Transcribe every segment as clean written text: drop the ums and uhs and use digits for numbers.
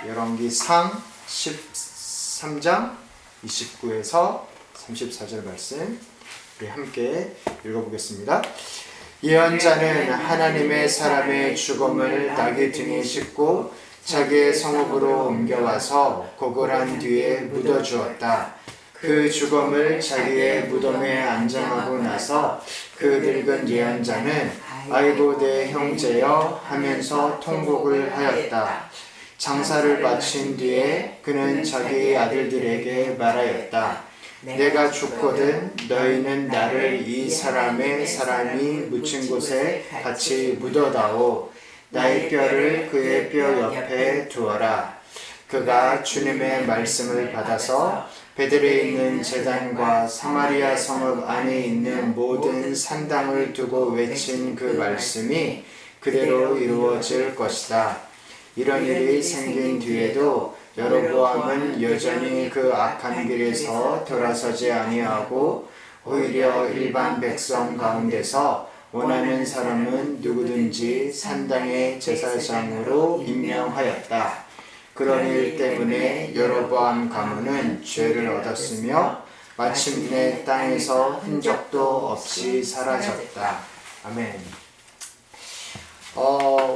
열왕기상 13장 29에서 34절 말씀 우리 함께 읽어보겠습니다. 예언자는 하나님의 사람의 죽음을 나귀 등에 싣고 자기의 성읍으로 옮겨와서 고골한 뒤에 묻어주었다. 그 죽음을 자기의 무덤에 안장하고 나서 그 늙은 예언자는 아이고 내 형제여 하면서 통곡을 하였다. 장사를 마친 뒤에 그는 자기 아들들에게 말하였다. 내가 죽거든 너희는 나를 이 사람이 묻힌 곳에 같이 묻어다오. 나의 뼈를 그의 뼈 옆에 두어라. 그가 주님의 말씀을 받아서 베들에 있는 제단과 사마리아 성읍 안에 있는 모든 산당을 두고 외친 그 말씀이 그대로 이루어질 것이다. 이런 일이 생긴 뒤에도 여로보암은 여전히 그 악한 길에서 돌아서지 아니하고 오히려 일반 백성 가운데서 원하는 사람은 누구든지 산당의 제사장으로 임명하였다. 그런 일 때문에 여로보암 가문은 죄를 얻었으며 마침내 땅에서 흔적도 없이 사라졌다. 아멘.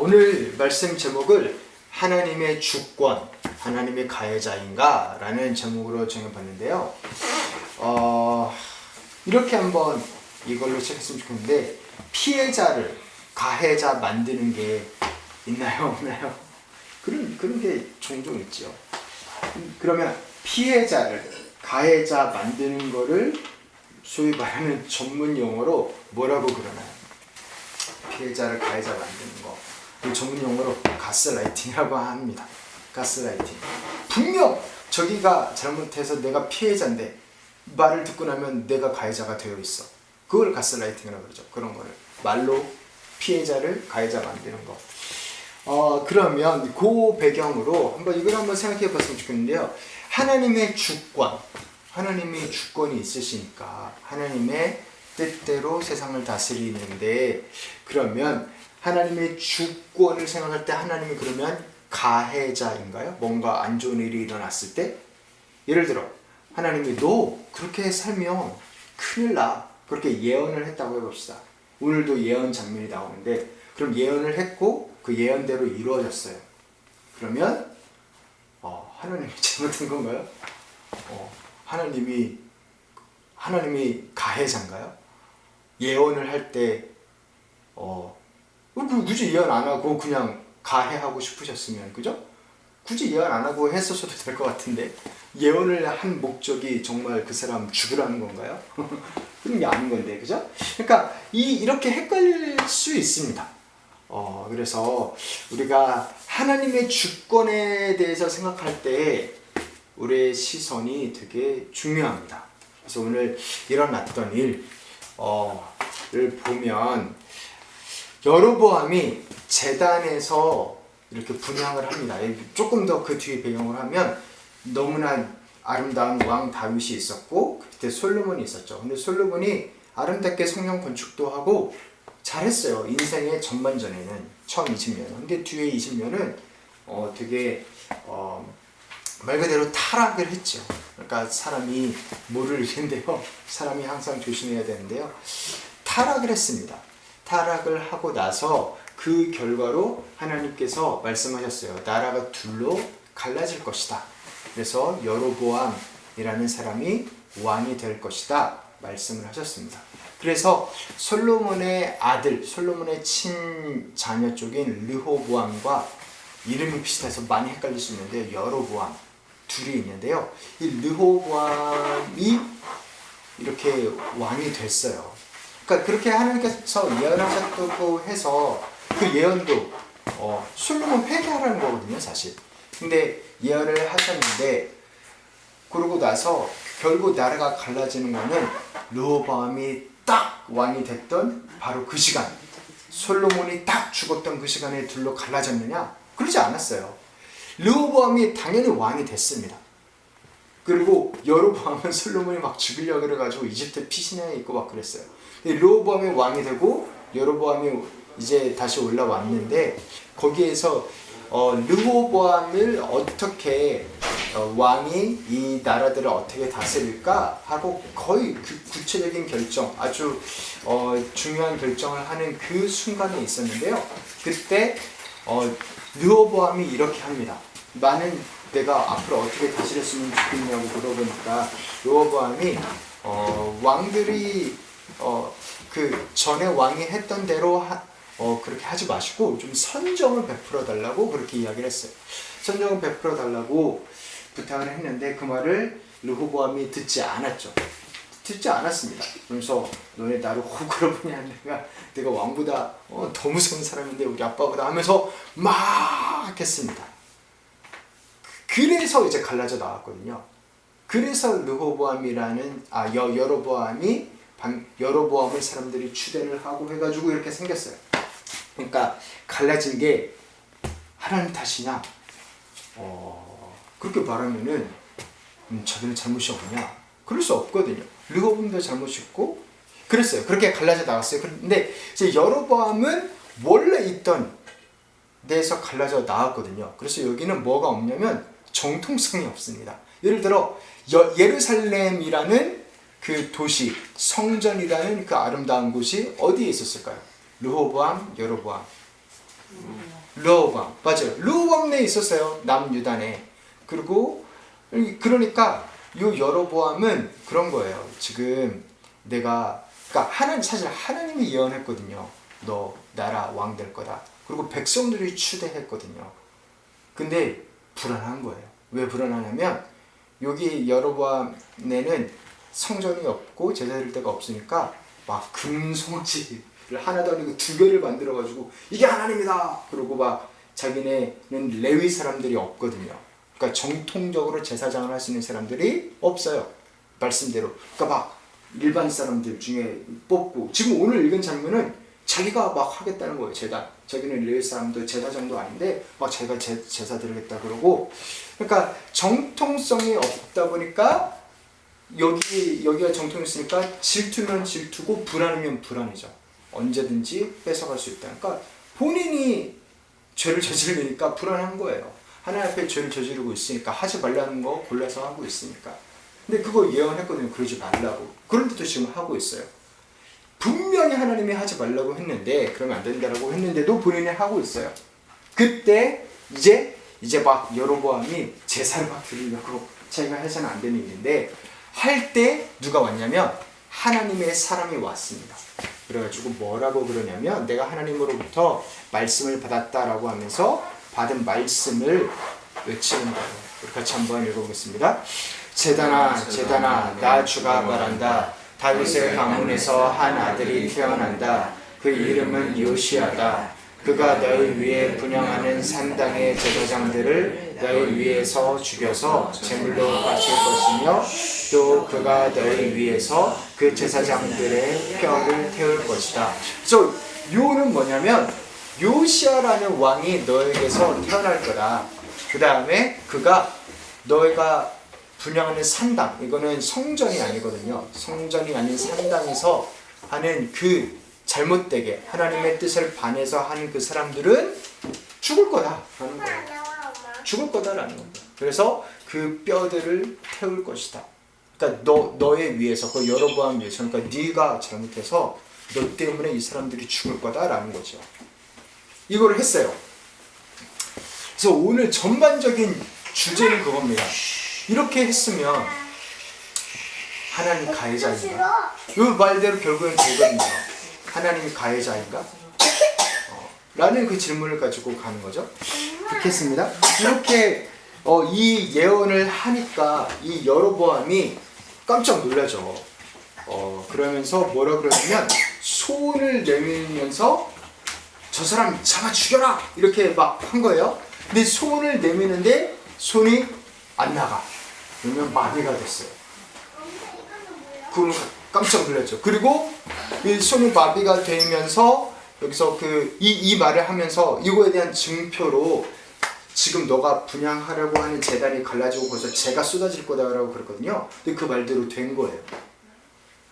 오늘 말씀 제목을 하나님의 주권, 하나님의 가해자인가? 라는 제목으로 정해봤는데요. 이렇게 한번 이걸로 시작했으면 좋겠는데, 피해자를 가해자 만드는 게 있나요? 없나요? 그런 게 종종 있죠. 그러면 피해자를 가해자 만드는 거를 소위 말하는 전문 용어로 뭐라고 그러나요? 피해자를 가해자 만드는 거. 그 전문 용어로 가스라이팅이라고 합니다. 가스라이팅. 분명 저기가 잘못해서 내가 피해자인데 말을 듣고 나면 내가 가해자가 되어 있어. 그걸 가스라이팅이라고 그러죠. 그런 거를 말로 피해자를 가해자 만드는 거. 그러면 그 배경으로 이걸 한번 생각해 봤으면 좋겠는데요. 하나님의 주권, 하나님의 주권이 있으시니까 하나님의 뜻대로 세상을 다스리는데, 그러면 하나님의 주권을 생각할 때 하나님이 그러면 가해자인가요? 뭔가 안 좋은 일이 일어났을 때, 예를 들어 하나님이 너 그렇게 살면 큰일 나, 그렇게 예언을 했다고 해봅시다. 오늘도 예언 장면이 나오는데, 그럼 예언을 했고 그 예언대로 이루어졌어요. 그러면 하나님이 잘못한 건가요? 하나님이 가해자인가요? 예언을 할 때 굳이 예언 안 하고 그냥 가해하고 싶으셨으면, 그죠? 굳이 예언 안 하고 했었어도 될 것 같은데, 예언을 한 목적이 정말 그 사람 죽으라는 건가요? 그런 게 아닌 건데, 그죠? 그러니까 이렇게 헷갈릴 수 있습니다. 그래서 우리가 하나님의 주권에 대해서 생각할 때 우리의 시선이 되게 중요합니다. 그래서 오늘 일어났던 일을 보면, 여로보암이 제단에서 이렇게 분향을 합니다. 조금 더 그 뒤에 배경을 하면 너무나 아름다운 왕 다윗이 있었고 그때 솔로몬이 있었죠. 근데 솔로몬이 아름답게 성령 건축도 하고 잘했어요. 인생의 전반전에는 처음 20년. 근데 뒤에 20년은 되게 말 그대로 타락을 했죠. 그러니까 사람이 뭐를 잃는데요. 사람이 항상 조심해야 되는데요. 타락을 했습니다. 타락을 하고 나서 그 결과로 하나님께서 말씀하셨어요. 나라가 둘로 갈라질 것이다. 그래서 여로보암이라는 사람이 왕이 될 것이다 말씀을 하셨습니다. 그래서 솔로몬의 아들, 솔로몬의 친자녀 쪽인 르호보암과 이름이 비슷해서 많이 헷갈릴 수 있는데 여로보암 둘이 있는데요. 이 르호보암이 이렇게 왕이 됐어요. 그러니까 그렇게 하나님께서 예언하셨다고 해서 그 예언도 솔로몬 회개하라는 거거든요, 사실. 근데 예언을 하셨는데, 그러고 나서 결국 나라가 갈라지는 거는 르호보암이 딱 왕이 됐던 바로 그 시간, 솔로몬이 딱 죽었던 그 시간에 둘로 갈라졌느냐? 그러지 않았어요. 르호보암이 당연히 왕이 됐습니다. 그리고 여로보암은 솔로몬이 막 죽이려고 그래가지고 이집트 피신해 있고 막 그랬어요. 르호보암이 왕이 되고 여로보암이 이제 다시 올라왔는데, 거기에서 르호보암을 어떻게 왕이 이 나라들을 어떻게 다스릴까 하고 거의 그 구체적인 결정, 아주 중요한 결정을 하는 그 순간에 있었는데요. 그때 르호보암이 이렇게 합니다. 나는 내가 앞으로 어떻게 다스렸으면 좋겠냐고 물어보니까 르호보암이 왕들이 그 전에 왕이 했던 대로 그렇게 하지 마시고 좀 선정을 베풀어 달라고 그렇게 이야기를 했어요. 선정을 베풀어 달라고 부탁을 했는데 그 말을 르호보암이 듣지 않았죠. 듣지 않았습니다. 그래서 너네 나를 호구로 보냐, 내가 왕보다 더 무서운 사람인데 우리 아빠보다 하면서 막 했습니다. 그래서 이제 갈라져 나왔거든요. 그래서 르호보암이라는 여로보암을 사람들이 추대를 하고 해가지고 이렇게 생겼어요. 그러니까 갈라진 게 하나님 탓이냐? 그렇게 말하면은 자기는 잘못이 없냐? 그럴 수 없거든요. 르호보암도 잘못이 있고 그랬어요. 그렇게 갈라져 나왔어요. 그런데 이제 여로보암은 원래 있던 데에서 갈라져 나왔거든요. 그래서 여기는 뭐가 없냐면 정통성이 없습니다. 예를 들어 예루살렘이라는 그 도시, 성전이라는 그 아름다운 곳이 어디에 있었을까요? 르호보암, 여로보암. 르호보암, 맞아요. 르호보암 내에 있었어요. 남유다 내. 그리고 그러니까 이 여로보암은 그런 거예요. 지금 그러니까 사실 하나님이 예언했거든요. 너 나라 왕 될 거다. 그리고 백성들이 추대했거든요. 근데 불안한 거예요. 왜 불안하냐면 여기 여로보암에는 성전이 없고 제사 드릴 데가 없으니까 막 금송아지를 하나도 아니고 2개를 만들어가지고 이게 하나님이다. 그러고 막 자기네는 레위 사람들이 없거든요. 그러니까 정통적으로 제사장을 할 수 있는 사람들이 없어요. 말씀대로. 그러니까 막 일반 사람들 중에 뽑고 지금 오늘 읽은 장면은 자기가 막 하겠다는 거예요. 자기는 레위 사람도 제사장도 아닌데 막 자기가 제사 드리겠다 그러고 그러니까 정통성이 없다 보니까 여기가 정통이 있으니까 질투면 질투고 불안이면 불안이죠. 언제든지 뺏어갈 수 있다. 그러니까 본인이 죄를 저지르니까 불안한 거예요. 하나님 앞에 죄를 저지르고 있으니까 하지 말라는 거 골라서 하고 있으니까. 근데 그거 예언했거든요. 그러지 말라고. 그런데도 지금 하고 있어요. 분명히 하나님이 하지 말라고 했는데 그러면 안 된다라고 했는데도 본인이 하고 있어요. 그때 이제 막 여로보암이 제사를 막 드리려고 자기가 해서는 안 되는 일인데 할 때 누가 왔냐면 하나님의 사람이 왔습니다. 그래가지고 뭐라고 그러냐면 내가 하나님으로부터 말씀을 받았다라고 하면서 받은 말씀을 외치는 거예요. 우리 같이 한번 읽어보겠습니다. 제단아 나 주가 말한다. 다윗의 가문에서 한 아들이 태어난다. 그 이름은 요시야다. 그가 너희 위에 분향하는 산당의 제사장들을 너희 위에서 죽여서 제물로 바칠 것이며 또 그가 너희 위에서 그 제사장들의 뼈를 태울 것이다. 그래서 요는 뭐냐면 요시야라는 왕이 너에게서 태어날 거다. 그 다음에 그가 너희가 분향하는 산당, 이거는 성전이 아니거든요. 성전이 아닌 산당에서 하는 그 잘못되게 하나님의 뜻을 반해서 하는 그 사람들은 죽을 거다라는 거예요. 죽을 거다라는 겁니다. 그래서 그 뼈들을 태울 것이다. 그러니까 너의 위해서, 그 여로보암 위해서, 그러니까 네가 잘못해서 너 때문에 이 사람들이 죽을 거다라는 거죠. 이거를 했어요. 그래서 오늘 전반적인 주제는 그겁니다. 이렇게 했으면 하나님 가해자인가? 이 말대로 결국엔 되거든요. 하나님이 가해자인가? 라는 그 질문을 가지고 가는 거죠. 그렇게 했습니다. 이렇게 이 예언을 하니까 이 여로보암이 깜짝 놀라죠. 그러면서 뭐라 그러냐면 손을 내밀면서 저 사람 잡아 죽여라! 이렇게 막 한 거예요. 근데 손을 내미는데 손이 안 나가. 그러면 마비가 됐어요. 그걸 깜짝 놀랐죠. 그리고 이 손이 마비가 되면서 여기서 이 말을 하면서 이거에 대한 증표로 지금 너가 분향하려고 하는 제단이 갈라지고 거기서 재가 쏟아질 거다라고 그랬거든요. 근데 그 말대로 된 거예요.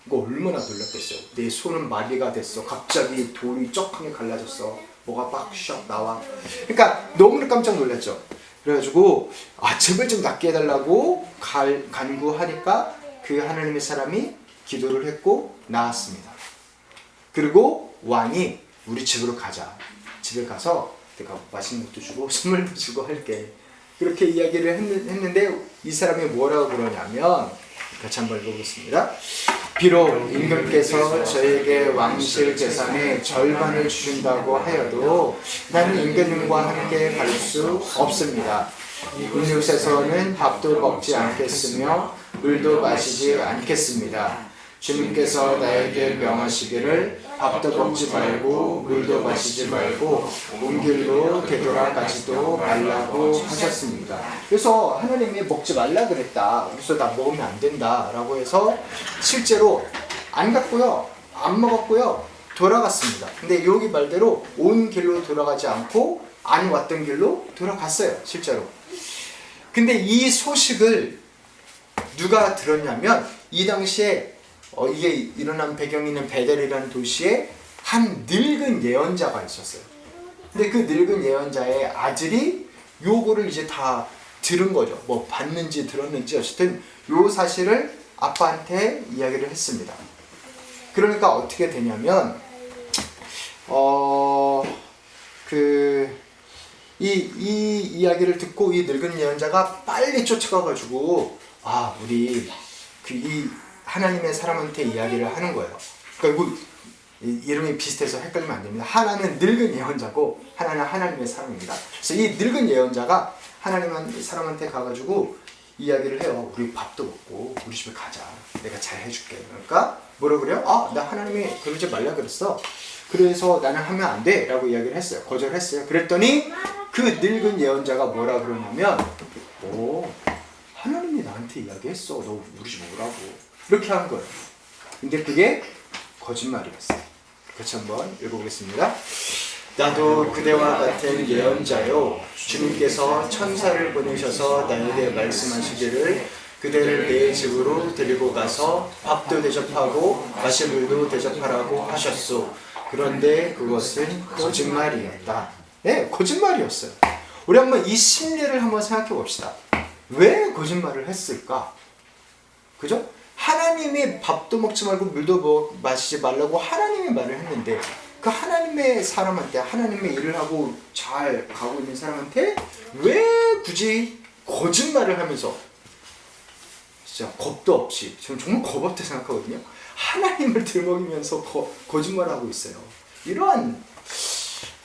이거 얼마나 놀랐겠어요. 내 손은 마비가 됐어. 갑자기 돌이 쩍하게 갈라졌어. 뭐가 막 샥 나와. 그러니까 너무나 깜짝 놀랐죠. 그래가지고 제발 좀 낫게 해달라고 간구하니까 그 하나님의 사람이 기도를 했고 나았습니다. 그리고 왕이 우리 집으로 가자. 집에 가서 내가 맛있는 것도 주고 선물도 주고 할게. 그렇게 이야기를 했는데 이 사람이 뭐라고 그러냐면 같이 한번 읽어보겠습니다. 비록 임금께서 저에게 왕실 재산의 절반을 주신다고 하여도 나는 임금님과 함께 갈 수 없습니다. 이곳에서는 밥도 먹지 않겠으며 물도 마시지 않겠습니다. 주님께서 나에게 명하시기를 밥도 먹지 말고 물도 마시지 말고 온 길로 되돌아가지도 말라고 하셨습니다. 그래서 하나님이 먹지 말라 그랬다. 그래서 나 먹으면 안 된다 라고 해서 실제로 안 갔고요. 안 먹었고요. 돌아갔습니다. 근데 여기 말대로 온 길로 돌아가지 않고 안 왔던 길로 돌아갔어요. 실제로. 근데 이 소식을 누가 들었냐면 이 당시에 이게 일어난 배경이 있는 베델이라는 도시에 한 늙은 예언자가 있었어요. 근데 그 늙은 예언자의 아들이 요거를 이제 다 들은 거죠. 뭐 봤는지 들었는지 어쨌든 요 사실을 아빠한테 이야기를 했습니다. 그러니까 어떻게 되냐면 이 이야기를 듣고 이 늙은 예언자가 빨리 쫓아가가지고 우리 이 하나님의 사람한테 이야기를 하는 거예요. 그러니까 이름이 비슷해서 헷갈리면 안 됩니다. 하나는 늙은 예언자고 하나는 하나님의 사람입니다. 그래서 이 늙은 예언자가 하나님의 사람한테 가가지고 이야기를 해요. 우리 밥도 먹고 우리 집에 가자. 내가 잘 해줄게. 그러니까 뭐라 그래요? 나 하나님이 그러지 말라 그랬어. 그래서 나는 하면 안 돼 라고 이야기를 했어요. 거절했어요. 그랬더니 그 늙은 예언자가 뭐라 그러냐면 하나님이 나한테 이야기했어. 너 우리 집 오라고. 이렇게 한 거예요. 근데 그게 거짓말이었어요. 같이 한번 읽어보겠습니다. 나도 그대와 같은 예언자요. 주님께서 천사를 보내셔서 나에게 말씀하시기를 그대를 내 집으로 데리고 가서 밥도 대접하고 마실 물도 대접하라고 하셨소. 그런데 그것은 거짓말이었다. 네, 거짓말이었어요. 우리 한번 이 심리를 한번 생각해 봅시다. 왜 거짓말을 했을까? 그죠? 하나님이 밥도 먹지 말고 물도 마시지 말라고 하나님이 말을 했는데 그 하나님의 사람한테 하나님의 일을 하고 잘 가고 있는 사람한테 왜 굳이 거짓말을 하면서 진짜 겁도 없이 저는 정말 겁 없다 생각하거든요. 하나님을 들먹이면서 거짓말을 하고 있어요. 이러한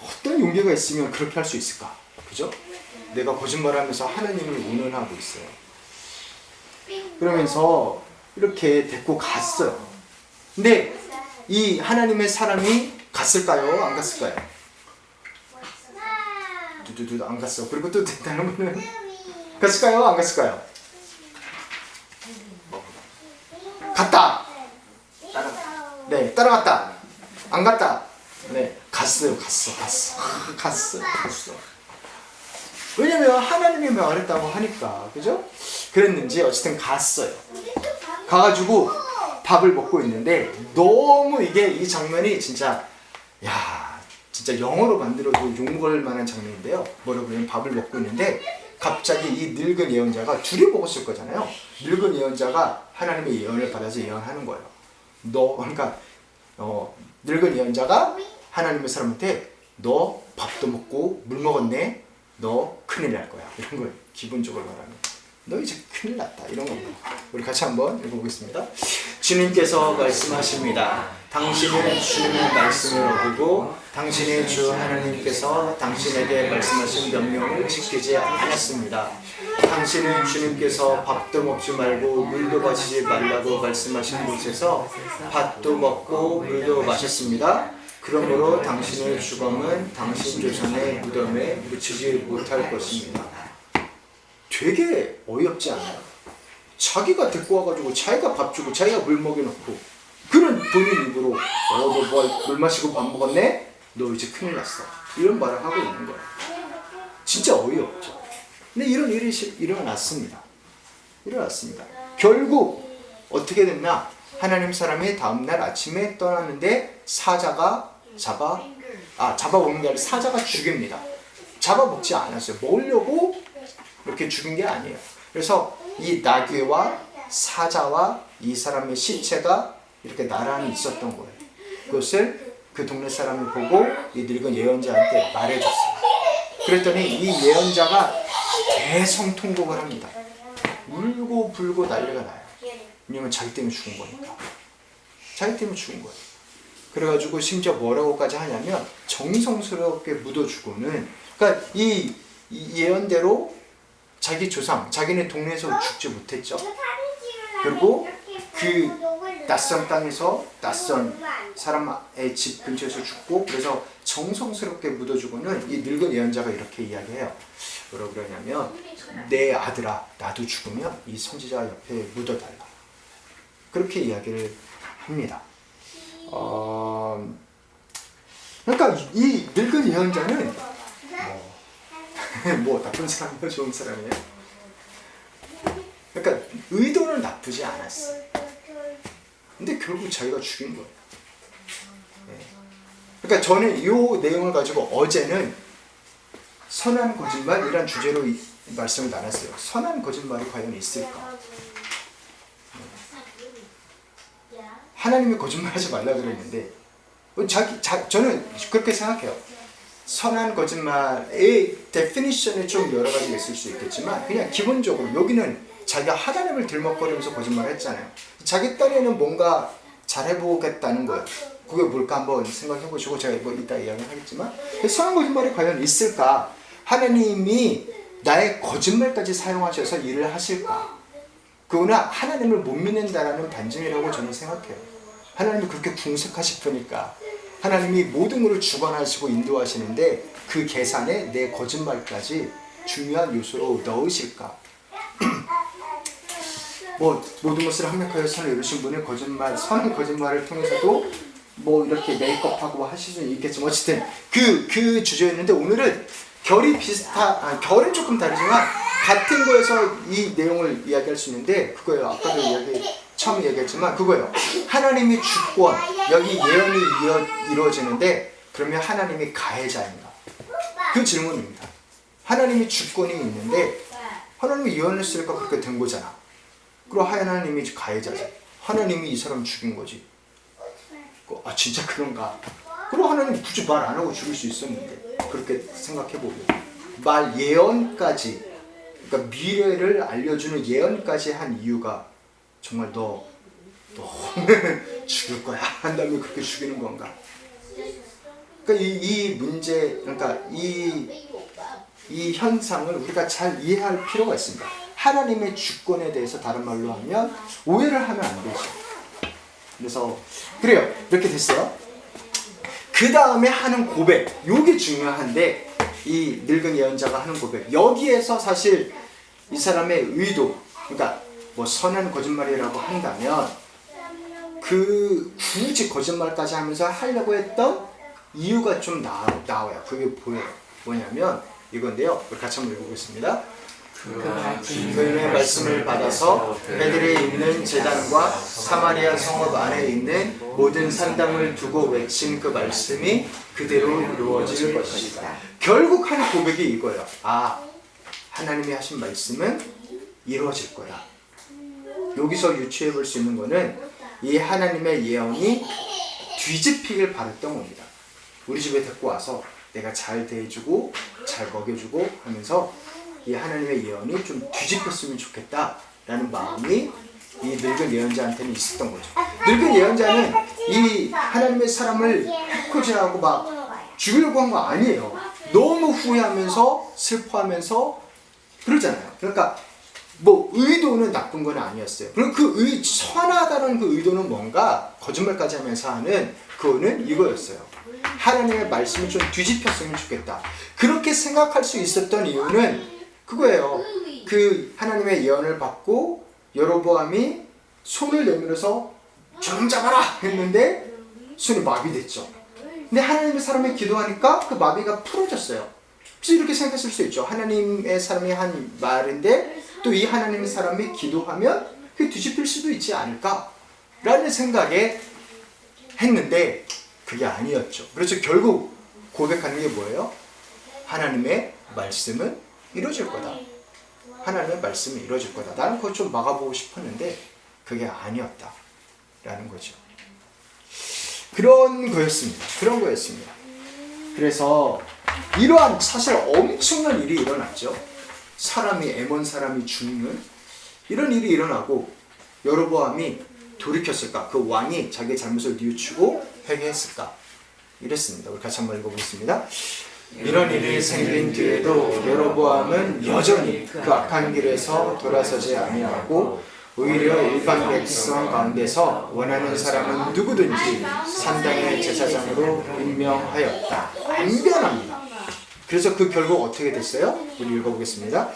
어떤 용기가 있으면 그렇게 할 수 있을까? 그죠? 내가 거짓말을 하면서 하나님을 운운하고 있어요. 그러면서 이렇게 데리고 갔어요. 근데 이 하나님의 사람이 갔을까요? 안 갔을까요? 안 갔어. 그리고 또 다른 분은 갔을까요? 안 갔을까요? 갔다. 따라갔다. 안 갔다. 네, 갔어요. 갔어. 왜냐면 하나님이 말했다고 하니까, 그죠? 그랬는지 어쨌든 갔어요. 가가지고 밥을 먹고 있는데 너무 이 장면이 진짜 진짜 영어로 만들어도 욕먹을 만한 장면인데요. 뭐라고 그러면 밥을 먹고 있는데 갑자기 이 늙은 예언자가 둘이 먹었을 거잖아요. 늙은 예언자가 하나님의 예언을 받아서 예언하는 거예요. 그러니까 늙은 예언자가 하나님의 사람한테 너 밥도 먹고 물 먹었네. 너 큰일 날 거야. 이런 걸 기본적으로 말하는. 너 이제 큰일 났다. 이런 겁니다. 우리 같이 한번 읽어보겠습니다. 주님께서 말씀하십니다. 당신은 주님의 말씀을 어기고 당신의 주 하나님께서 당신에게 말씀하신 명령을 지키지 않았습니다. 당신은 주님께서 밥도 먹지 말고 물도 마시지 말라고 말씀하신 곳에서 밥도 먹고 물도 마셨습니다. 그러므로 당신의 죽음은 당신 조상의 무덤에 묻히지 못할 것입니다. 되게 어이없지 않아요? 자기가 데리고 와가지고 자기가 밥 주고 자기가 물 먹여놓고 그런 본인 입으로 너 물 마시고 밥 먹었네? 너 이제 큰일 났어. 이런 말을 하고 있는 거예요. 진짜 어이없죠. 근데 이런 일이 일어났습니다. 결국 어떻게 됐나? 하나님 사람이 다음날 아침에 떠났는데 사자가 잡아먹는 게 아니라 사자가 죽입니다. 잡아먹지 않았어요. 먹으려고 이렇게 죽인 게 아니에요. 그래서 이 나귀와 사자와 이 사람의 시체가 이렇게 나란히 있었던 거예요. 그것을 그 동네 사람이 보고 이 늙은 예언자한테 말해줬어요. 그랬더니 이 예언자가 대성통곡을 합니다. 울고 불고 난리가 나요. 왜냐면 자기 때문에 죽은 거니까. 자기 때문에 죽은 거예요. 그래가지고 심지어 뭐라고까지 하냐면 정성스럽게 묻어주고는, 그러니까 이 예언대로 자기 조상, 자기네 동네에서 죽지 못했죠. 그리고 그 낯선 땅에서 낯선 사람의 집 근처에서 죽고, 그래서 정성스럽게 묻어주고는 이 늙은 예언자가 이렇게 이야기해요. 뭐라고 그러냐면, 내 아들아, 나도 죽으면 이 선지자 옆에 묻어달라. 그렇게 이야기를 합니다. 그러니까 이 늙은 예언자는 뭐 나쁜 사람이에요, 좋은 사람이에요? 그러니까 의도는 나쁘지 않았어. 근데 결국 자기가 죽인 거예요. 그러니까 저는 이 내용을 가지고 어제는 선한 거짓말이란 주제로 말씀을 나눴어요. 선한 거짓말이 과연 있을까? 하나님이 거짓말하지 말라 그랬는데 저는 그렇게 생각해요. 선한 거짓말의 데피니션이 좀 여러 가지가 있을 수 있겠지만, 그냥 기본적으로 여기는 자기가 하나님을 들먹거리면서 거짓말을 했잖아요. 자기 딴에는 뭔가 잘해보겠다는 거예요. 그게 뭘까 한번 생각해보시고 제가 이거 이따 이야기하겠지만, 선한 거짓말이 과연 있을까? 하나님이 나의 거짓말까지 사용하셔서 일을 하실까? 그거는 하나님을 못 믿는다라는 반증이라고 저는 생각해요. 하나님이 그렇게 궁색하실 거니까 하나님이 모든 것을 주관하시고 인도하시는데 그 계산에 내 거짓말까지 중요한 요소로 넣으실까? 뭐 모든 것을 합력하여 선을 이루신 분의 거짓말, 선한 거짓말을 통해서도 뭐 이렇게 메이크업하고 하실 수는 있겠지만, 어쨌든 그 주제였는데, 오늘은 결이 결은 조금 다르지만 같은 거에서 이 내용을 이야기할 수 있는데, 그거예요. 아까도 처음 얘기했지만 그거예요. 하나님이 주권, 여기 예언이 이루어지는데 그러면 하나님이 가해자인가? 그 질문입니다. 하나님이 주권이 있는데 하나님이 예언을 쓰니까 그렇게 된 거잖아. 그리고 하나님이 가해자지. 하나님이 이 사람 죽인 거지. 진짜 그런가? 그리고 하나님 굳이 말 안 하고 죽일 수 있었는데, 그렇게 생각해보면 말 예언까지, 그러니까 미래를 알려주는 예언까지 한 이유가 정말 너 죽일 거야 한 다음에 그렇게 죽이는 건가? 그러니까 이 문제, 그러니까 이 현상을 우리가 잘 이해할 필요가 있습니다. 하나님의 주권에 대해서 다른 말로 하면 오해를 하면 안 되죠. 그래서 그래요. 이렇게 됐어요. 그 다음에 하는 고백, 요게 중요한데, 이 늙은 예언자가 하는 고백, 여기에서 사실 이 사람의 의도, 그러니까 뭐 선한 거짓말이라고 한다면 그 굳이 거짓말까지 하면서 하려고 했던 이유가 좀 나와요. 그게 보여요. 뭐냐면 이건데요. 같이 한번 읽어보겠습니다. 그의 말씀을 받아서 베들에 있는 제단과 사마리아 성읍 안에 있는 모든 산당을 두고 외친 그 말씀이 그대로 이루어질 것이다. 결국 한 고백이 이거예요. 하나님이 하신 말씀은 이루어질 거야. 여기서 유추해 볼 수 있는 거는 이 하나님의 예언이 뒤집히길 바랬던 겁니다. 우리 집에 데리고 와서 내가 잘 대해주고 잘 먹여주고 하면서 이 하나님의 예언이 좀 뒤집혔으면 좋겠다라는 마음이 이 늙은 예언자한테는 있었던 거죠. 늙은 예언자는 이 하나님의 사람을 해코지하고 막 죽이려고 한 거 아니에요. 너무 후회하면서 슬퍼하면서 그러잖아요. 그러니까 뭐 의도는 나쁜 건 아니었어요. 그리고 선하다는 그 의도는 뭔가 거짓말까지 하면서 하는 그거는 이거였어요. 하나님의 말씀이 좀 뒤집혔으면 좋겠다. 그렇게 생각할 수 있었던 이유는 그거예요. 그 하나님의 예언을 받고 여로보암이 손을 내밀어서 좀 잡아라 했는데 손이 마비됐죠. 근데 하나님의 사람이 기도하니까 그 마비가 풀어졌어요. 그래서 이렇게 생각했을 수 있죠. 하나님의 사람이 한 말인데 또 이 하나님의 사람이 기도하면 그게 뒤집힐 수도 있지 않을까라는 생각에 했는데 그게 아니었죠. 그래서 결국 고백하는 게 뭐예요? 하나님의 말씀은 이루어질 거다. 하나님의 말씀이 이루어질 거다. 나는 그걸 좀 막아보고 싶었는데 그게 아니었다 라는 거죠. 그런 거였습니다. 그래서 이러한 사실 엄청난 일이 일어났죠. 엠몬 사람이 죽는 이런 일이 일어나고 여로보암이 돌이켰을까? 그 왕이 자기의 잘못을 뉘우치고 회개했을까? 이랬습니다. 우리 같이 한번 읽어보겠습니다. 이런 일이 생긴 뒤에도 여로보암은 여전히 그 악한 길에서 돌아서지 아니하고 오히려 일반 백성 가운데서 원하는 사람은 누구든지 산당의 제사장으로 임명하였다. 안 변합니다. 그래서 그 결국 어떻게 됐어요? 우리 읽어보겠습니다.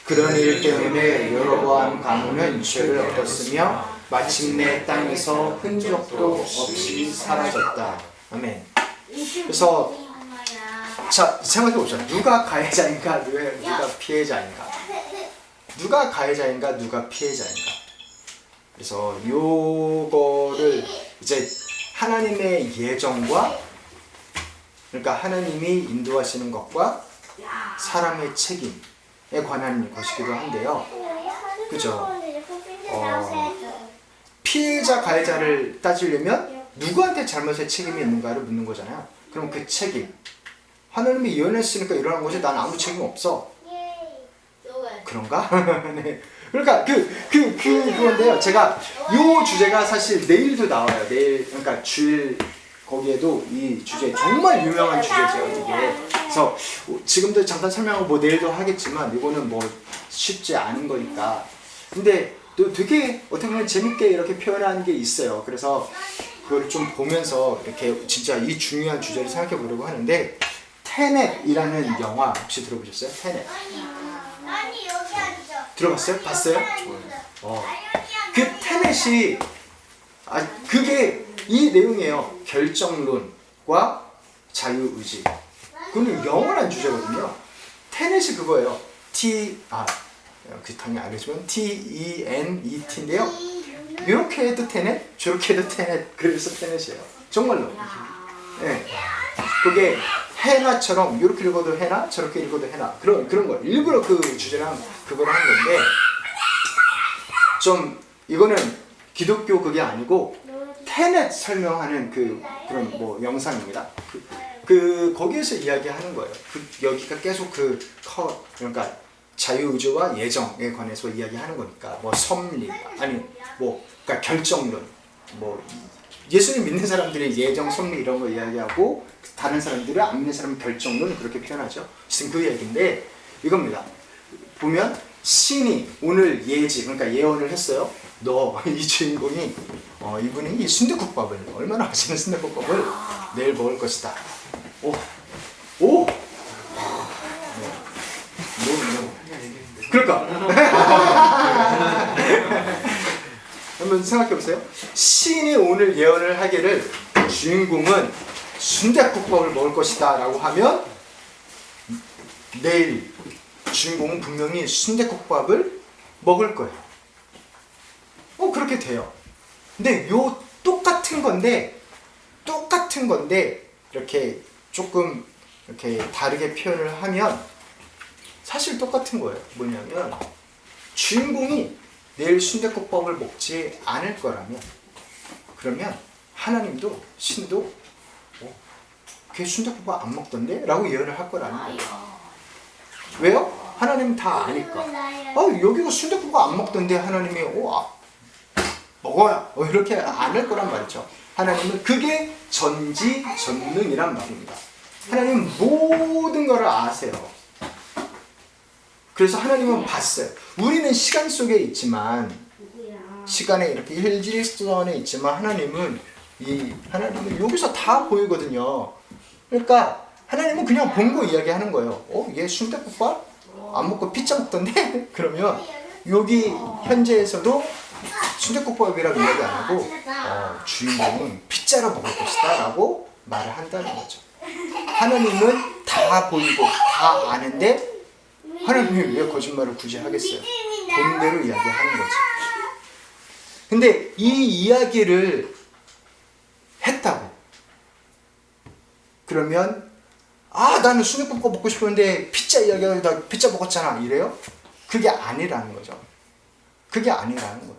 그런 일 때문에 여로보암 가문은 죄를 얻었으며 마침내 땅에서 흔적도 없이 사라졌다. 아멘. 그래서 자, 생각해 보자. 누가 가해자인가, 누가 피해자인가? 누가 가해자인가, 누가 피해자인가? 그래서 요거를 이제 하나님의 예정과, 그러니까 하나님이 인도하시는 것과 사람의 책임에 관한 것이기도 한데요. 그죠? 피해자, 가해자를 따지려면 누구한테 잘못의 책임이 있는가를 묻는 거잖아요. 그럼 그 책임. 하나님이 예언했으니까 일어난 거지. 난 아무 책임 없어. 그런가? 네. 그러니까 그건데요. 제가 요 주제가 사실 내일도 나와요. 내일, 그러니까 주일 거기에도 이 주제 정말 유명한 주제죠. 이게. 그래서 지금도 잠깐 설명하고 뭐 내일도 하겠지만 이거는 뭐 쉽지 않은 거니까. 근데 또 되게 어떻게 보면 재밌게 이렇게 표현하는 게 있어요. 그래서 그걸 좀 보면서 이렇게 진짜 이 중요한 주제를 생각해 보려고 하는데, 테넷이라는 영화 혹시 들어보셨어요? 테넷. 들어봤어요? 봤어요? 그 테넷이 그게 이 내용이에요. 결정론과 자유의지. 그건 영원한 주제거든요. 테넷이 그거예요. 그 당연히 알겠지만 TENET인데요. 이렇게 해도 테넷, 저렇게 해도 테넷. 그래서 테넷이에요. 정말로. 네. 그게 해나처럼 이렇게 읽어도 해나, 저렇게 읽어도 해나, 그런 거. 일부러 그 주제랑 그걸 한 건데, 좀 이거는 기독교 그게 아니고 테넷 설명하는 그런 뭐 영상입니다. 거기에서 이야기하는 거예요. 여기가 계속 그러니까 자유의지와 예정에 관해서 이야기하는 거니까, 뭐 섭리, 아니 뭐 그러니까 결정론, 뭐 예수님 믿는 사람들이 예정, 섭리 이런 거 이야기하고 다른 사람들은 안 믿는 사람은 결정론 그렇게 표현하죠. 지금 그 얘기인데 이겁니다. 보면 신이 오늘 그러니까 예언을 했어요. 너 이 주인공이 이분이 이 순댓국밥을 얼마나 맛있는 순댓국밥을 내일 먹을 것이다. 오. 그러니까 한번 생각해 보세요. 신이 오늘 예언을 하기를 주인공은 순댓국밥을 먹을 것이다 라고 하면 내일 주인공은 분명히 순댓국밥을 먹을 거예요. 그렇게 돼요. 근데 요 똑같은 건데 이렇게 조금 이렇게 다르게 표현을 하면 사실 똑같은 거예요. 뭐냐면 주인공이 내일 순댓국밥을 먹지 않을 거라면, 그러면 하나님도 신도 걔 순댓국밥 안 먹던데? 라고 예언을 할 거라는 거예요. 왜요? 하나님은 다 아니까. 여기가 순댓국밥 안 먹던데 하나님이 먹어요. 이렇게 안 할 거란 말이죠. 하나님은 그게 전지전능이란 말입니다. 하나님은 모든 것을 아세요. 그래서 하나님은 봤어요. 우리는 시간 속에 있지만, 시간에 이렇게 일직선에 있지만 하나님은 여기서 다 보이거든요. 그러니까 하나님은 그냥 본 거 이야기하는 거예요. 얘 순댓국밥 안 먹고 피자 먹던데? 그러면 여기 현재에서도 순댓국밥이라고 이야기 안 하고 주인공은 피자로 먹을 것이다 라고 말을 한다는 거죠. 하나님은 다 보이고 다 아는데 하나님이 왜 거짓말을 굳이 하겠어요? 본대로 이야기하는 거지. 근데 이 이야기를 했다고 그러면 아, 나는 순댓국밥 먹고 싶었는데 피자 이야기하다 나 피자 먹었잖아 이래요? 그게 아니라는 거죠. 그게 아니라는 거예요.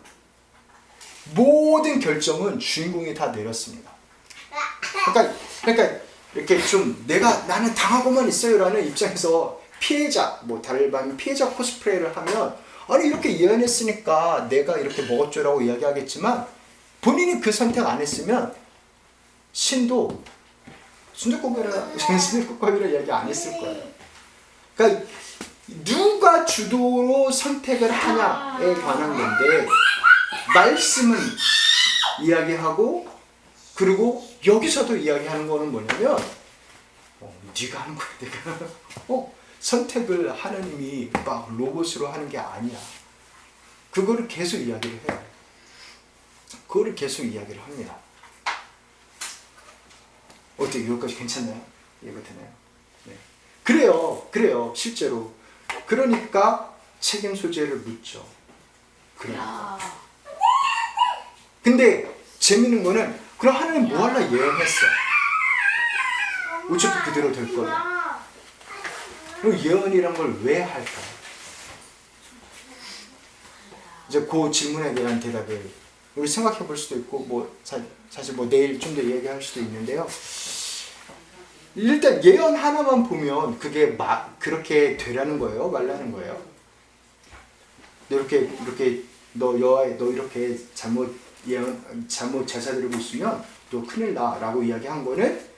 모든 결정은 주인공이 다 내렸습니다. 그러니까 이렇게 좀 나는 당하고만 있어요라는 입장에서 피해자, 뭐 달반 피해자 코스프레를 하면 아니 이렇게 예언했으니까 내가 이렇게 먹었죠라고 이야기하겠지만 본인이 그 선택 안 했으면 신도 순댓국밥이라 이야기 안 했을 거예요. 그러니까 누가 주도로 선택을 하냐에 관한 건데 말씀은 이야기하고 그리고 여기서도 이야기하는 거는 뭐냐면 네가 하는 거야 내가 선택을 하나님이 막 로봇으로 하는 게 아니야. 그거를 계속 이야기를 해요. 그거를 계속 이야기를 합니다. 어떻게 여기까지 괜찮나요? 이해가 되나요? 네. 그래요 실제로. 그러니까 책임 소재를 묻죠. 그러니까. 근데 재밌는 거는 그럼 하나님 뭐 하려 예언했어? 어차피 그대로 될 거야. 그럼 예언이란 걸 왜 할까? 이제 그 질문에 대한 대답을 우리 생각해 볼 수도 있고 뭐 사실 뭐 내일 좀 더 얘기할 수도 있는데요. 일단 예언 하나만 보면 그게 그렇게 되라는 거예요, 말라는 거예요. 너 이렇게 잘못 제사 드리고 있으면 너 큰일 나라고 이야기한 거는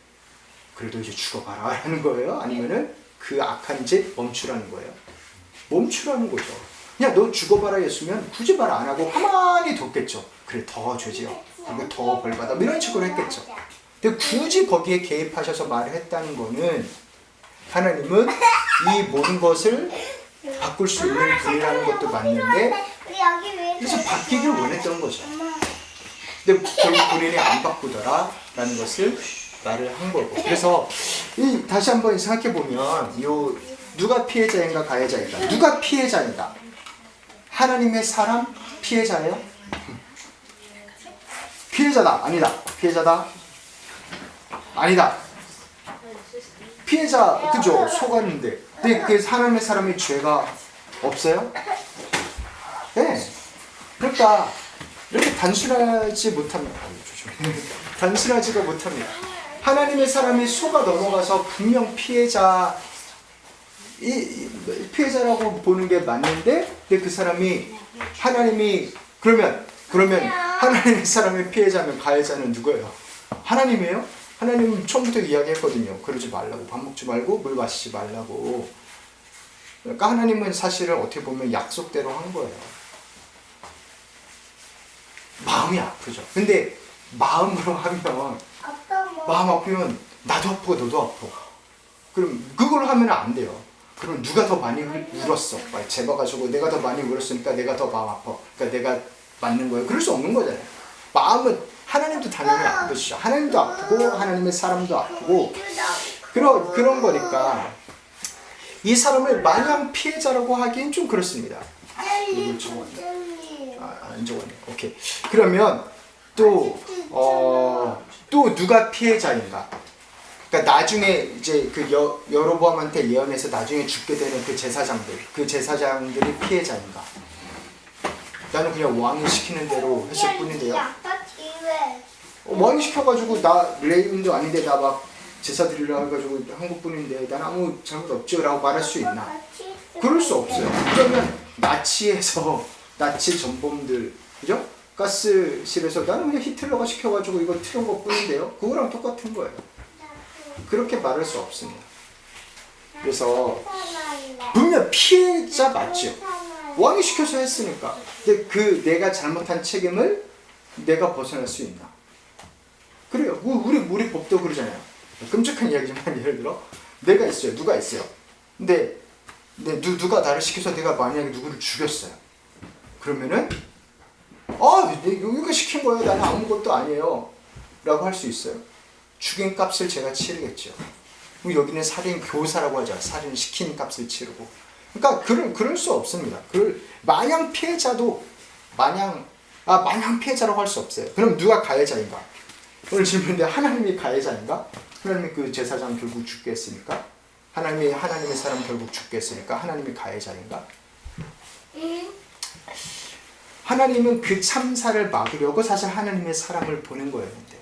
그래도 이제 죽어봐라 라는 거예요. 아니면은 그 악한 짓 멈추라는 거예요. 멈추라는 거죠. 그냥 너 죽어봐라 했으면 굳이 말 안 하고 가만히 뒀겠죠. 그래 더 죄지어. 그리고 더 벌받아. 이런 식으로 했겠죠. 근데 굳이 거기에 개입하셔서 말을 했다는 거는 하나님은 이 모든 것을 바꿀 수 있는 분이라는 것도 맞는데 그래서 바뀌길 원했던 거죠. 근데 결국 본인이 안 바꾸더라 라는 것을 말을 한 거고. 그래서 다시 한번 생각해 보면 누가 피해자인가 가해자인가? 누가 피해자인가? 하나님의 사람 피해자예요? 피해자다 아니다. 피해자다 아니다. 피해자 그죠? 속았는데 근데 그 하나님의 사람이 죄가 없어요? 네. 그러니까 이렇게 단순하지 못합니다. 단순하지가 못합니다. 하나님의 사람이 속아 넘어가서 분명 피해자라고 보는 게 맞는데 근데 그 사람이 하나님이 그러면 하나님의 사람의 피해자면 가해자는 누구예요? 하나님이에요? 하나님은 처음부터 이야기했거든요. 그러지 말라고. 밥 먹지 말고 물 마시지 말라고. 그러니까 하나님은 사실은 어떻게 보면 약속대로 한 거예요. 마음이 아프죠. 근데 마음으로 하면 마음 아프면 나도 아프고 너도 아파. 그럼 그걸 하면 안 돼요. 그럼 누가 더 많이 울었어? 재봐가지고 내가 더 많이 울었으니까 내가 더 마음 아파. 그러니까 내가 맞는 거예요. 그럴 수 없는 거잖아요. 마음은 하나님도 당연히 아프시죠. 하나님도 아프고 하나님의 사람도 아프고 그런 거니까 이 사람을 마냥 피해자라고 하기엔 좀 그렇습니다. 이걸 적었네. 안 적었네. 오케이. 그러면 또 누가 피해자인가? 그러니까 나중에 이제 그 여로보암한테 예언해서 나중에 죽게 되는 그 제사장들이 피해자인가? 나는 그냥 왕이 시키는 대로 했을 뿐인데요. 왕이 시켜가지고 나 레이븐도 아닌데 나 막 제사 드리려고 해가지고 한 것뿐인데 난 아무 잘못 없죠 라고 말할 수 있나? 그럴 수 없어요. 그러면 나치 전범들 그죠? 가스실에서 나는 그냥 히틀러가 시켜가지고 이거 틀은 것뿐인데요. 그거랑 똑같은 거예요. 그렇게 말할 수 없습니다. 그래서 분명 피해자 맞죠? 왕이 시켜서 했으니까. 근데 내가 잘못한 책임을 내가 벗어날 수 있나? 그래요. 우리 법도 그러잖아요. 끔찍한 이야기지만 예를 들어 내가 있어요. 누가 있어요. 근데 누가 나를 시켜서 내가 만약에 누구를 죽였어요. 그러면은 여기가 시킨 거예요. 나는 아무것도 아니에요. 라고 할 수 있어요. 죽인 값을 제가 치르겠죠. 그럼 여기는 살인 교사라고 하죠. 살인 시킨 값을 치르고. 그러니까 그럴 수 없습니다. 마냥 피해자도 마냥 피해자라고 할 수 없어요. 그럼 누가 가해자인가? 오늘 질문인데 하나님이 가해자인가? 하나님의 그 제사장 결국 죽겠습니까? 하나님의 사람 결국 죽겠으니까 하나님이 가해자인가? 하나님은 그 참사를 막으려고 사실 하나님의 사람을 보낸 거였는데,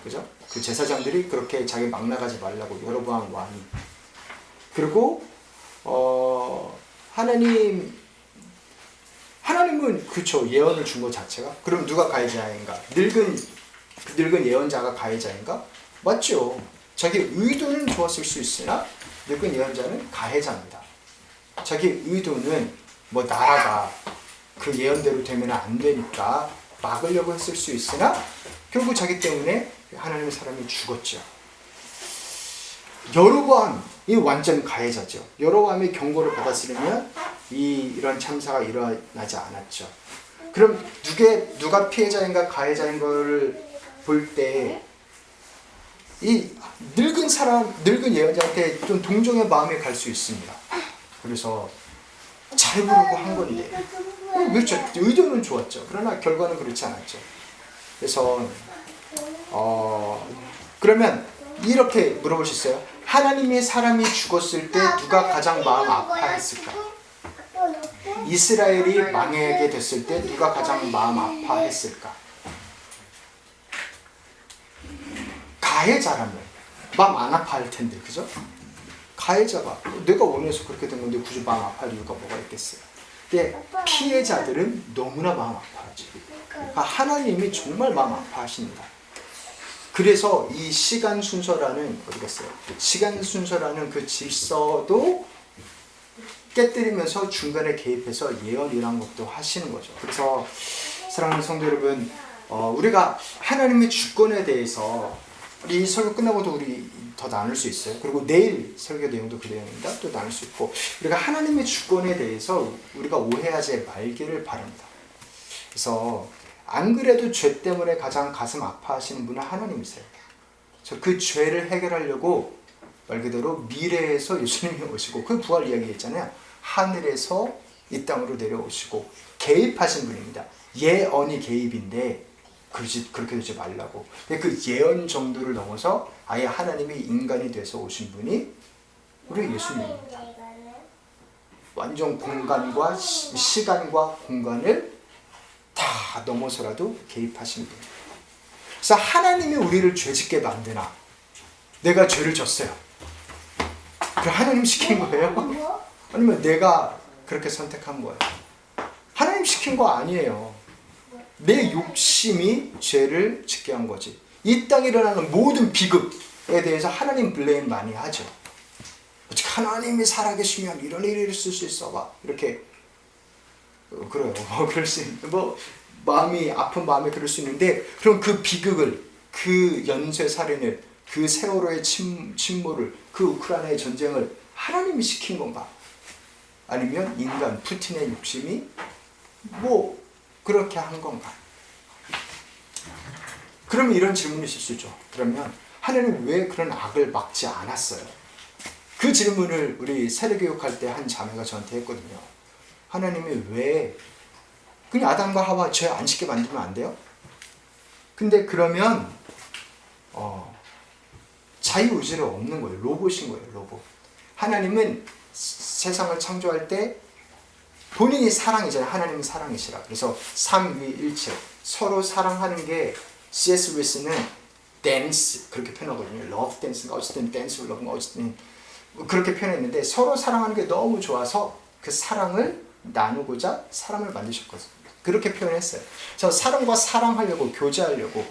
그죠? 그 제사장들이 그렇게 자기 막 나가지 말라고 여로보암 왕이. 그리고 하나님은 그쵸, 예언을 준 것 자체가, 그럼 누가 가해자인가? 늙은 예언자가 가해자인가? 맞죠. 자기 의도는 좋았을 수 있으나 늙은 예언자는 가해자입니다. 자기 의도는 뭐 나라가 그 예언대로 되면 안 되니까 막으려고 했을 수 있으나 결국 자기 때문에 하나님의 사람이 죽었죠. 여로보암이 완전 가해자죠. 여로보암이 경고를 받았으면 이런 참사가 일어나지 않았죠. 그럼 누가 피해자인가 가해자인 걸 볼 때 이 늙은 예언자한테 좀 동정의 마음이 갈 수 있습니다. 그래서 잘 보려고 한 건데, 그렇죠. 의도는 좋았죠. 그러나 결과는 그렇지 않았죠. 그래서 그러면 이렇게 물어볼 수 있어요. 하나님의 사람이 죽었을 때 누가 가장 마음 아파했을까? 이스라엘이 망하게 됐을 때 누가 가장 마음 아파했을까? 가해자라면 마음 안 아파할 텐데, 그죠? 가해자가 내가 원해서 그렇게 된 건데 굳이 마음 아파할 이유가 뭐가 있겠어요? 근데 피해자들은 너무나 마음 아파하죠. 하나님이 정말 마음 아파하십니다. 그래서 이 시간 순서라는 그 질서도 깨뜨리면서 중간에 개입해서 예언이라는 것도 하시는 거죠. 그래서 사랑하는 성도 여러분, 우리가 하나님의 주권에 대해서 이 설교 끝나고도 우리 더 나눌 수 있어요. 그리고 내일 설교 내용도 그 내용입니다. 또 나눌 수 있고, 우리가 하나님의 주권에 대해서 우리가 오해하지 말기를 바랍니다. 그래서 안 그래도 죄 때문에 가장 가슴 아파하시는 분은 하나님이세요. 그래서 그 죄를 해결하려고 말 그대로 미래에서 예수님이 오시고, 그 부활 이야기 했잖아요. 하늘에서 이 땅으로 내려오시고 개입하신 분입니다. 예언이 개입인데 그렇게 되지 말라고. 그 예언 정도를 넘어서 아예 하나님이 인간이 돼서 오신 분이 우리 예수님입니다. 완전 공간과 시간과 공간을 다 넘어서라도 개입하신 분. 그래서 하나님이 우리를 죄짓게 만드나? 내가 죄를 졌어요. 그럼 하나님 시킨 거예요? 아니면 내가 그렇게 선택한 거예요? 하나님 시킨 거 아니에요. 내 욕심이 죄를 짓게 한 거지. 이 땅에 일어나는 모든 비극에 대해서 하나님 블레임 많이 하죠. 하나님이 살아계시면 이런 일이 있을 수 있어 봐. 이렇게 그래요. 그럴 수 있는, 마음이 아픈 마음에 그럴 수 있는데, 그럼 그 비극을, 그 연쇄 살인을, 그 세월호의 침몰을, 그 우크라이나의 전쟁을 하나님이 시킨 건가? 아니면 인간 푸틴의 욕심이 그렇게 한 건가? 그러면 이런 질문이 있을 수 있죠. 그러면 하나님은 왜 그런 악을 막지 않았어요? 그 질문을 우리 세례교육할 때 한 자매가 저한테 했거든요. 하나님이 왜 그냥 아담과 하와 죄 안 짓게 만들면 안 돼요? 근데 그러면 자유의지가 없는 거예요. 로봇인 거예요. 로봇. 하나님은 세상을 창조할 때 본인이 사랑이잖아요. 하나님은 사랑이시라. 그래서 삼위일체 서로 사랑하는 게 C.S. 루이스는 댄스 그렇게 표현하거든요. love dance인가 어쨌든 댄스 love인가 어쨌든 그렇게 표현했는데, 서로 사랑하는 게 너무 좋아서 그 사랑을 나누고자 사람을 만드셨거든요. 그렇게 표현했어요. 그래서 사람과 사랑하려고, 교제하려고,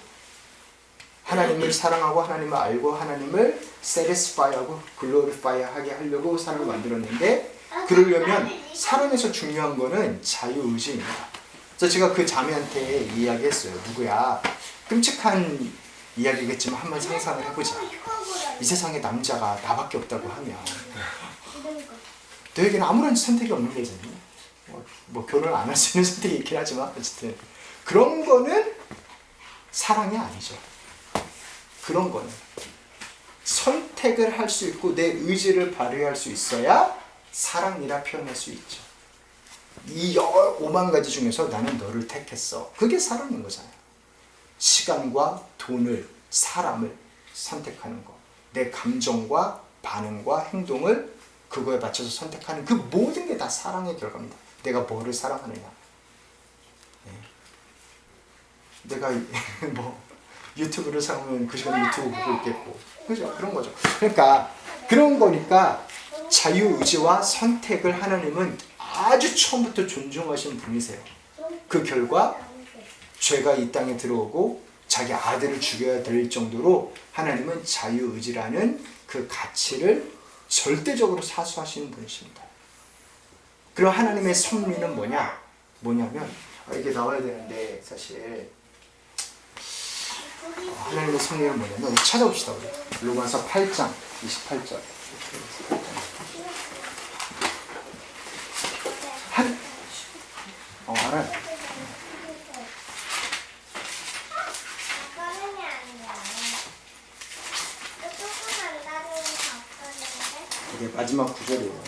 하나님을 사랑하고 하나님을 알고 하나님을 satisfy하고 glorify하게 하려고 사람을 만들었는데, 그러려면 사람에서 중요한 거는 자유의지입니다. 그래서 제가 그 자매한테 이야기했어요. 누구야? 끔찍한 이야기겠지만 한번 상상을 해보자. 이 세상에 남자가 나밖에 없다고 하면 너에게는 아무런 선택이 없는 거잖아요. 결혼 안 할 수 있는 선택이 있긴 하지만 어쨌든 그런 거는 사랑이 아니죠. 그런 거는 선택을 할 수 있고 내 의지를 발휘할 수 있어야 사랑이라 표현할 수 있죠. 이 5만 가지 중에서 나는 너를 택했어. 그게 사랑인 거잖아요. 시간과 돈을, 사람을 선택하는 거. 내 감정과 반응과 행동을 그거에 맞춰서 선택하는 그 모든 게 다 사랑의 결과입니다. 내가 뭐를 사랑하느냐. 네. 내가 뭐 유튜브를 사면 그 시간에 유튜브 보고 있겠고, 그죠? 그런 거죠. 그러니까 그런 거니까 자유의지와 선택을 하나님은 아주 처음부터 존중하시는 분이세요. 그 결과 죄가 이 땅에 들어오고 자기 아들을 죽여야 될 정도로 하나님은 자유의지라는 그 가치를 절대적으로 사수하시는 분이십니다. 그럼 하나님의 섭리는 뭐냐면 이게 나와야 되는데 사실 하나님의 섭리는 뭐냐면 찾아봅시다. 우리 로마서 8장 28절. 알아요. 이게 마지막 구절이에요.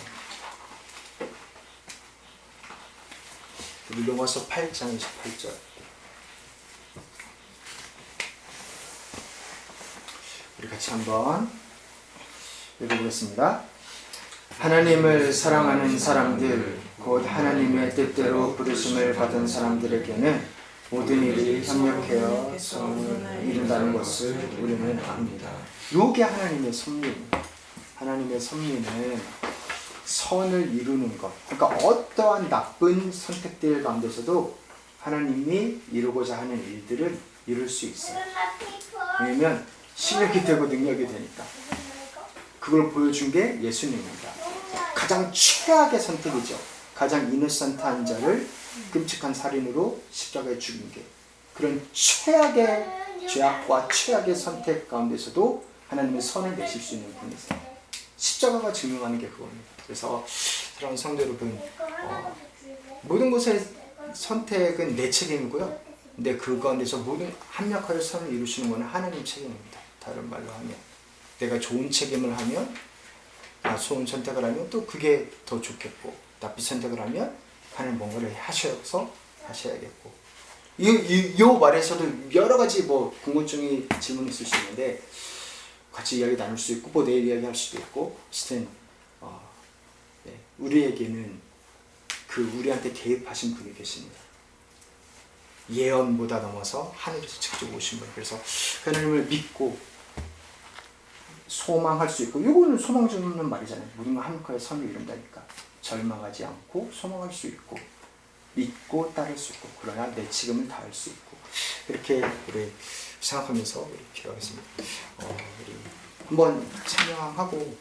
우리 로마서 8장 28절. 우리 같이 한번 읽어보겠습니다. 하나님을 사랑하는 사람들, 곧 하나님의 뜻대로 부르심을 받은 사람들에게는 모든 일이 협력하여 선을 이룬다는 것을 우리는 압니다. 이게 하나님의 섭리입니다. 하나님의 섭리는 선을 이루는 것. 그러니까 어떠한 나쁜 선택들 가운데서도 하나님이 이루고자 하는 일들을 이룰 수 있어요. 왜냐면 실력이 되고 능력이 되니까. 그걸 보여준 게 예수님입니다. 가장 최악의 선택이죠. 가장 이노센트한 자를 끔찍한 살인으로 십자가에 죽인 게, 그런 최악의 죄악과 최악의 선택 가운데서도 하나님의 선을 내실 수 있는 분이세요. 십자가가 증명하는 게 그겁니다. 그래서 사랑하는 성도 여러분, 모든 것의 선택은 내 책임이고요. 근데 그 가운데서 모든 합력하여 선을 이루시는 것은 하나님 책임입니다. 다른 말로 하면 내가 좋은 책임을 하면, 좋은 선택을 하면 또 그게 더 좋겠고, 나쁜 선택을 하면 하나님 뭔가를 하셔서 하셔야겠고. 이 말에서도 여러 가지 뭐 궁금증이 질문이 있을 수 있는데 같이 이야기 나눌 수 있고, 내일 이야기할 수도 있고, 하여튼 우리에게는 우리한테 개입하신 분이 계십니다. 예언보다 넘어서 하늘에서 직접 오신 분. 그래서 하나님을 믿고 소망할 수 있고, 이거는 소망 주는 말이잖아요. 모든 걸 합력하여 선을 이룬다니까. 절망하지 않고 소망할 수 있고, 믿고 따를 수 있고, 그러나 내 책임을 다할 수 있고, 이렇게 우리 생각하면서 우리 기도하겠습니다. 우리 한번 찬양하고